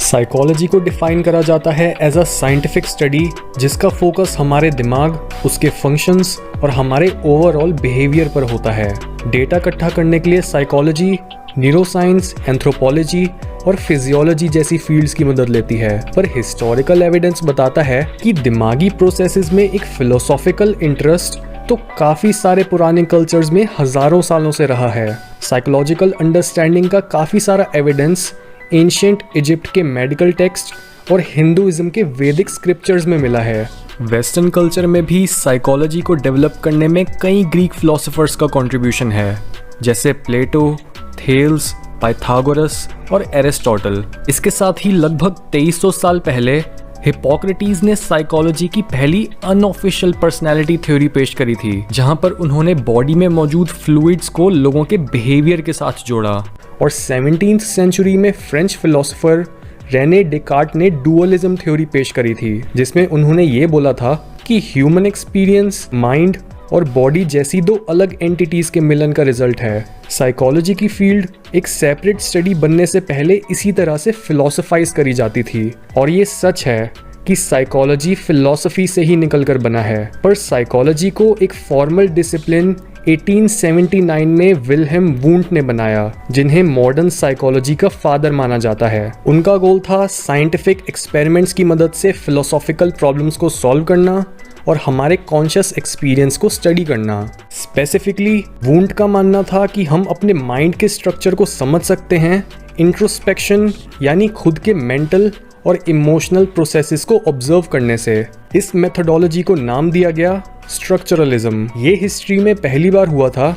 Psychology को define करा जाता है एज अ साइंटिफिक स्टडी जिसका फोकस हमारे दिमाग, उसके फंक्शंस और हमारे ओवरऑल बिहेवियर पर होता है। डेटा इकट्ठा करने के लिए साइकोलॉजी न्यूरोसाइंस, एंथ्रोपोलॉजी और फिजियोलॉजी जैसी फील्ड्स की मदद लेती है, पर हिस्टोरिकल एविडेंस बताता है कि दिमागी प्रोसेसेस में एक फिलोसॉफिकल इंटरेस्ट तो काफी सारे पुराने कल्चर्स में हजारों सालों से रहा है। साइकोलॉजिकल अंडरस्टैंडिंग का काफी सारा एविडेंस एंशिएंट इजिप्ट के मेडिकल टेक्स्ट और हिंदुइज्म के वैदिक स्क्रिप्चर्स में मिला है। वेस्टर्न कल्चर में भी साइकोलॉजी को डेवलप करने में कई ग्रीक फिलोसोफर्स का कंट्रीब्यूशन है, जैसे प्लेटो, थेल्स, पाइथागोरस और एरिस्टोटल। इसके साथ ही लगभग 2300 साल पहले हिप्पोक्रेटिस ने साइकोलॉजी की पहली अनऑफिशियल पर्सनैलिटी थ्योरी पेश करी थी, जहां पर उन्होंने बॉडी में मौजूद फ्लूइड्स को लोगों के बिहेवियर के साथ जोड़ा। और 17th सेंचुरी में फ्रेंच फिलोसोफर रेने डेकार्ट ने डुअलिज्म थ्योरी पेश करी थी, जिसमें उन्होंने ये बोला था कि ह्यूमन एक्सपीरियंस माइंड और बॉडी जैसी दो अलग एंटिटीज के मिलन का रिजल्ट है। साइकोलॉजी की फील्ड एक सेपरेट स्टडी बनने से पहले इसी तरह से फिलोसोफाइज करी जाती थी, और ये सच है कि साइकोलॉजी फिलॉसफी से ही निकलकर बना है। पर साइकोलॉजी को एक फॉर्मल डिसिप्लिन 1879 में विल्हेम वुंट ने बनाया, जिन्हें मॉडर्न साइकोलॉजी का फादर माना जाता है। उनका गोल था साइंटिफिक एक्सपेरिमेंट्स की मदद से फिलोसॉफिकल प्रॉब्लम्स को सॉल्व करना और हमारे कॉन्शियस एक्सपीरियंस को स्टडी करना। स्पेसिफिकली वुंट का मानना था कि हम अपने माइंड के स्ट्रक्चर को समझ सकते हैं इंट्रोस्पेक्शन यानी खुद के मेंटल और इमोशनल प्रोसेसेस को ऑब्जर्व करने से। इस मेथोडोलॉजी को नाम दिया गया स्ट्रक्चरलिज्म। ये हिस्ट्री में पहली बार हुआ था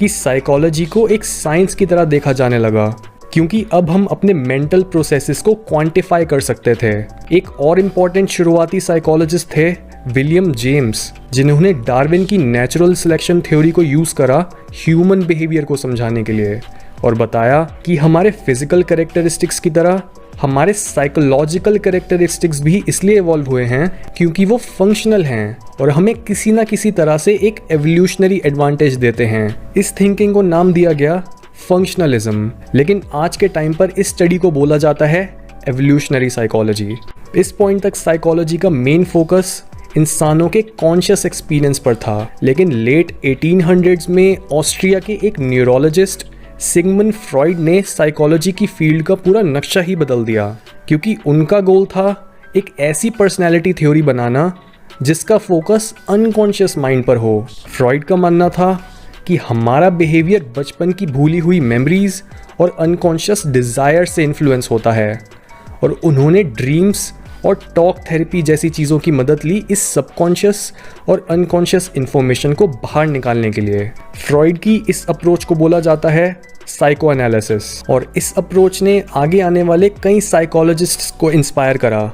कि साइकोलॉजी को एक साइंस की तरह देखा जाने लगा, क्योंकि अब हम अपने मेंटल प्रोसेसेस को क्वांटिफाई कर सकते थे। एक और इम्पॉर्टेंट शुरुआती साइकोलॉजिस्ट थे विलियम जेम्स, जिन्होंने डार्विन की नेचुरल सिलेक्शन थ्योरी को यूज करा ह्यूमन बिहेवियर को समझाने के लिए, और बताया कि हमारे फिजिकल कैरेक्टरिस्टिक्स की तरह हमारे साइकोलॉजिकल कैरेक्टरिस्टिक्स भी इसलिए इवॉल्व हुए हैं क्योंकि वो फंक्शनल हैं और हमें किसी ना किसी तरह से एक एवोल्यूशनरी एडवांटेज देते हैं। इस थिंकिंग को नाम दिया गया फंक्शनलिज्म, लेकिन आज के टाइम पर इस स्टडी को बोला जाता है एवोल्यूशनरी साइकोलॉजी। इस पॉइंट तक साइकोलॉजी का मेन फोकस इंसानों के कॉन्शियस एक्सपीरियंस पर था, लेकिन लेट 1800s में ऑस्ट्रिया के एक न्यूरोलॉजिस्ट सिगमंड फ्रॉइड ने साइकोलॉजी की फील्ड का पूरा नक्शा ही बदल दिया, क्योंकि उनका गोल था एक ऐसी पर्सनैलिटी थ्योरी बनाना जिसका फोकस अनकॉन्शियस माइंड पर हो। फ्रॉइड का मानना था कि हमारा बिहेवियर बचपन की भूली हुई मेमोरीज और अनकॉन्शियस डिज़ायर से इन्फ्लुएंस होता है, और उन्होंने ड्रीम्स और टॉक थेरेपी जैसी चीज़ों की मदद ली इस सबकॉन्शियस और अनकॉन्शियस इन्फॉर्मेशन को बाहर निकालने के लिए। फ्रॉइड की इस अप्रोच को बोला जाता है साइको एनालिसिस, और इस अप्रोच ने आगे आने वाले कई साइकोलॉजिस्ट्स को इंस्पायर करा,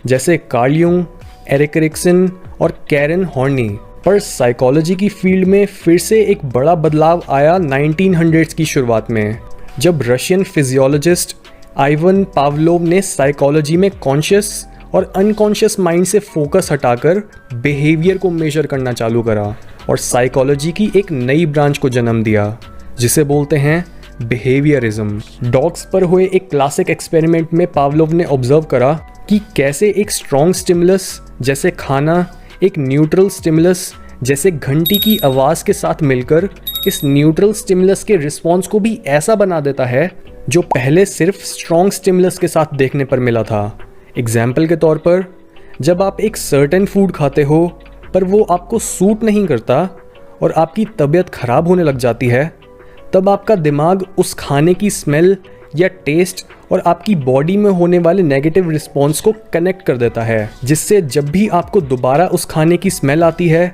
जैसे कार्ल युंग, एरिक एरिक्सन और कैरन हॉर्नी। पर साइकोलॉजी की फील्ड में फिर से एक बड़ा बदलाव आया 1900s की शुरुआत में, जब रशियन फिजियोलॉजिस्ट आइवन पावलोव ने साइकोलॉजी में कॉन्शियस और अनकॉन्शियस माइंड से फोकस हटाकर बिहेवियर को मेजर करना चालू करा और साइकोलॉजी की एक नई ब्रांच को जन्म दिया, जिसे बोलते हैं बिहेवियरिज्म। डॉग्स पर हुए एक क्लासिक एक्सपेरिमेंट में पावलोव ने ऑब्जर्व करा कि कैसे एक स्ट्रॉन्ग स्टिमुलस जैसे खाना एक न्यूट्रल स्टिमुलस जैसे घंटी की आवाज़ के साथ मिलकर इस न्यूट्रल स्टिमुलस के रिस्पॉन्स को भी ऐसा बना देता है जो पहले सिर्फ स्ट्रॉन्ग स्टिमुलस के साथ देखने पर मिला था। एग्जाम्पल के तौर पर, जब आप एक सर्टेन फूड खाते हो पर वो आपको सूट नहीं करता और आपकी तबीयत खराब होने लग जाती है, तब आपका दिमाग उस खाने की स्मेल या टेस्ट और आपकी बॉडी में होने वाले नेगेटिव रिस्पॉन्स को कनेक्ट कर देता है, जिससे जब भी आपको दोबारा उस खाने की स्मेल आती है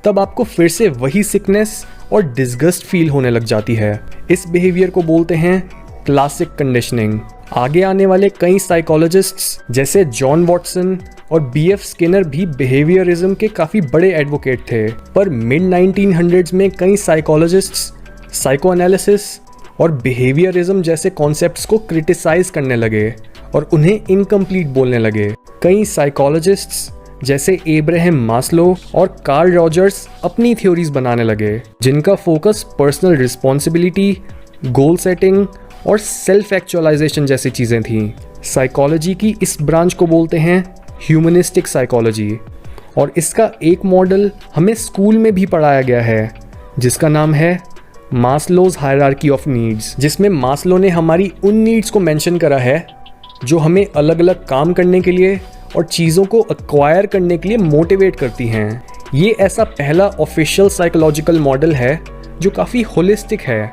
तब आपको फिर से वही सिकनेस और डिस्गस्ट फील होने लग जाती है। इस बिहेवियर को बोलते हैं क्लासिक कंडीशनिंग। आगे आने वाले कई साइकोलॉजिस्ट्स जैसे जॉन वॉटसन और बीएफ स्किनर भी बिहेवियरिज्म के काफ़ी बड़े एडवोकेट थे, पर मिड 1900s में कई साइकोलॉजिस्ट्स साइको एनालिसिस और बिहेवियरिज्म जैसे कॉन्सेप्ट्स को क्रिटिसाइज करने लगे और उन्हें इनकम्प्लीट बोलने लगे। कई साइकोलॉजिस्ट्स जैसे एब्राहम मास्लो और कार्ल रॉजर्स अपनी थ्योरीज बनाने लगे, जिनका focus personal responsibility, goal setting और सेल्फ एक्चुअलाइजेशन जैसी चीज़ें थीं। साइकोलॉजी की इस ब्रांच को बोलते हैं ह्यूमनिस्टिक साइकोलॉजी, और इसका एक मॉडल हमें स्कूल में भी पढ़ाया गया है जिसका नाम है मास्लोज हायरार्की ऑफ नीड्स, जिसमें मास्लो ने हमारी उन नीड्स को मेंशन करा है जो हमें अलग अलग काम करने के लिए और चीज़ों को एक्वायर करने के लिए मोटिवेट करती हैं। ये ऐसा पहला ऑफिशियल साइकोलॉजिकल मॉडल है जो काफ़ी होलिस्टिक है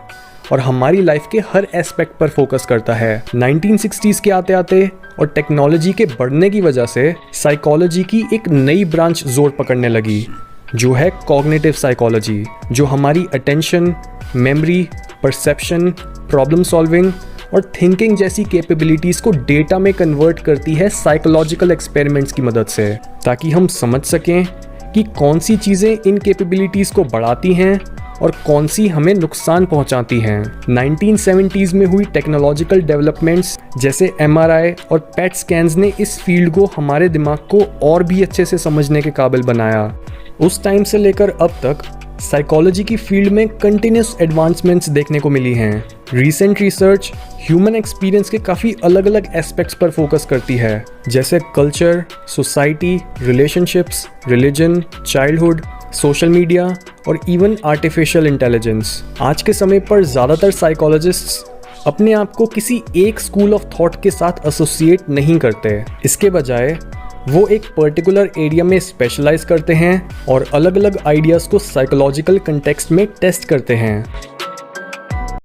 और हमारी लाइफ के हर एस्पेक्ट पर फोकस करता है। 1960s के आते आते और टेक्नोलॉजी के बढ़ने की वजह से साइकोलॉजी की एक नई ब्रांच जोर पकड़ने लगी जो है कॉग्निटिव साइकोलॉजी, जो हमारी attention, memory, perception, problem solving और थिंकिंग जैसी कैपेबिलिटीज़ को डेटा में कन्वर्ट करती है साइकोलॉजिकल एक्सपेरिमेंट्स की मदद से, ताकि हम समझ सकें कि कौन सी चीज़ें इन कैपेबिलिटीज़ को बढ़ाती हैं और कौन सी हमें नुकसान पहुंचाती हैं। 1970s में हुई टेक्नोलॉजिकल डेवलपमेंट्स जैसे MRI और PET स्कैन्स ने इस फील्ड को हमारे दिमाग को और भी अच्छे से समझने के काबिल बनाया। उस टाइम से लेकर अब तक साइकोलॉजी की फील्ड में कंटिन्यूस एडवांसमेंट्स देखने को मिली हैं। रीसेंट रिसर्च ह्यूमन एक्सपीरियंस के काफ़ी अलग अलग एस्पेक्ट्स पर फोकस करती है, जैसे culture, society, relationships, religion, childhood, social media और इवन आर्टिफिशियल इंटेलिजेंस। आज के समय पर ज़्यादातर साइकोलॉजिस्ट्स अपने आप को किसी एक स्कूल ऑफ थॉट के साथ एसोसिएट नहीं करते। इसके बजाय वो एक पर्टिकुलर एरिया में स्पेशलाइज करते हैं और अलग अलग आइडियाज़ को साइकोलॉजिकल कंटेक्स्ट में टेस्ट करते हैं।